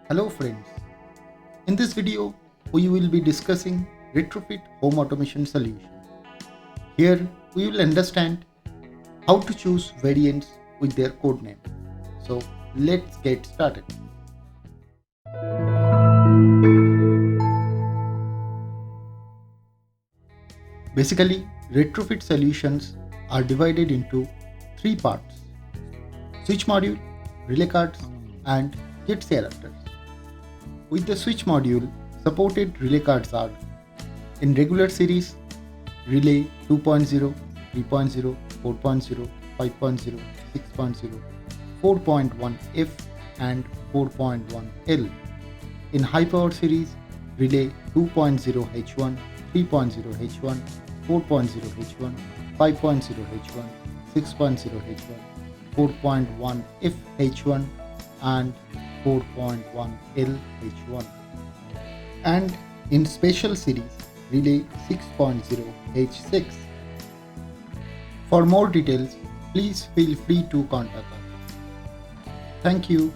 Hello friends, in this video we will be discussing Retrofit home automation solution. Here we will understand how to choose variants with their code name. So let's get started. Basically, Retrofit solutions are divided into three parts: switch module, relay cards and JIT adapters. With the switch module, supported relay cards are in regular series, relay 2.0, 3.0, 4.0, 5.0, 6.0, 4.1F and 4.1L. In high power series, relay 2.0H1, 3.0H1, 4.0H1, 5.0H1, 6.0H1, 4.1FH1 and 4.1LH1. And in special series, relay 6.0H6. For more details, please feel free to contact us. Thank you.